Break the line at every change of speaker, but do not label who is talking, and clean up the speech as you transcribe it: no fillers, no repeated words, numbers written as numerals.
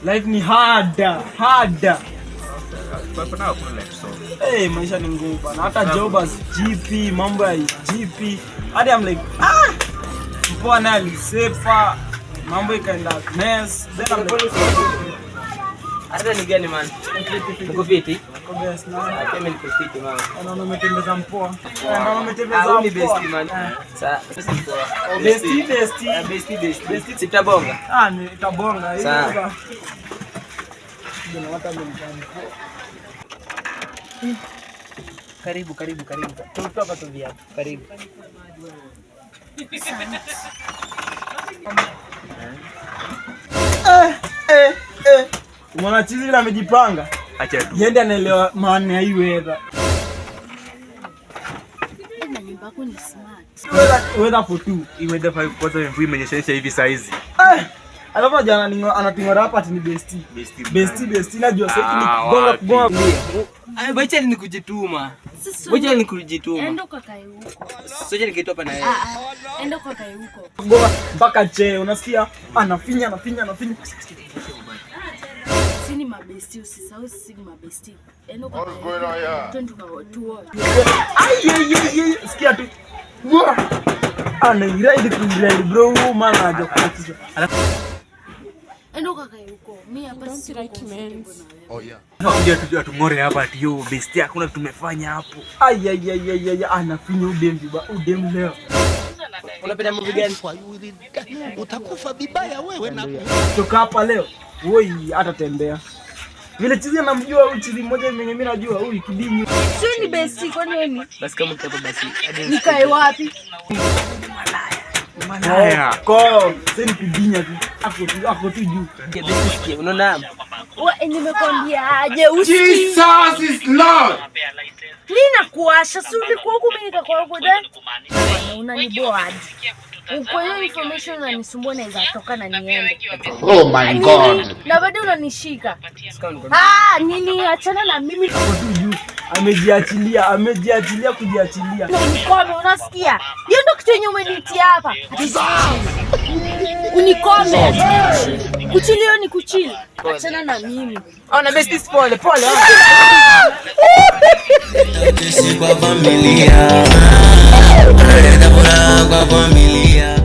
Life ni hard.
Kwa now kuna life so.
Maisha ni ngumu bana. Hata jobs, GP, mambo ya GP. Hadi I'm like, mpoa naye alisefa. Mambo ikaenda mess. Then I'm like,
hata ni gani man? Niko fiti.
Niko best na.
Mimi niko fiti man.
Naona umetembeza mpoa. Naona umetembeza
Au ni
mpoa.
best man. Sasa bestie. Sitabonga.
Nitabonga hiyo.
Sawa.
Ndio hata
Karibu. Tupo hapa tu viatu. Karibu.
Mwana chizi vile amejipanga.
Acha tu.
Yende anaelewa maana ya hii weather.
Nyumba yako ni smart.
Weather for two.
Hii weather for kwanza mvua imenyesha hivi size.
Alafu jana anatingora hapa ati ni bestie. Bestie najua sasa gonga.
Wacha nikujituma.
Enda ukakae huko.
Sasa nikitoa hapa na yeye.
Enda ukakae huko.
Gonga mpaka che, unasikia? Anafinya.
Sini mabesti, usisahau sisi ni mabesti. Enda ukakae. Twende tukaotua.
Sikia tu. Anairide bro, maana haja kusikiza.
Enda ukakae huko. Mimi hapa si recommend.
Oh yeah.
Ndio tujua tungore hapa ati yo bestie hakuna tumefanya hapo.
Anafinya udem leo.
Unapenda movie gani?
Utakufa vibaya wewe na
Toka hapa leo. Woi hata tembea. Vile chizi anamjua huyu chizi mmoja mwenye mimi najua huyu kidinyo.
Sio ni besti kwa nini?
Basi kama mtoto basi.
Nikae wapi?
Malaya.
Sasa kidinya tu. Ako tu juu.
Bestie, unaona?
Wewe nimekwambia aje usi.
Jesus is Lord.
Lina kuasha si ulikuwa huko mimi nikakuwa huko ndani. Unaniboa hadi. Uko hiyo information unanisumbua naweza toka na niende.
Oh my God.
Na bado unanishika. Nini achana na mimi.
Ako tu juu. Amejiachilia kujiachilia.
Unikome unasikia? Hiyo ndio kitu yenye umenitia hapa. Unikome. Kuchilio ni kuchili. Achana na mimi.
Na bestie pole.
Kwa familia, kwa familia.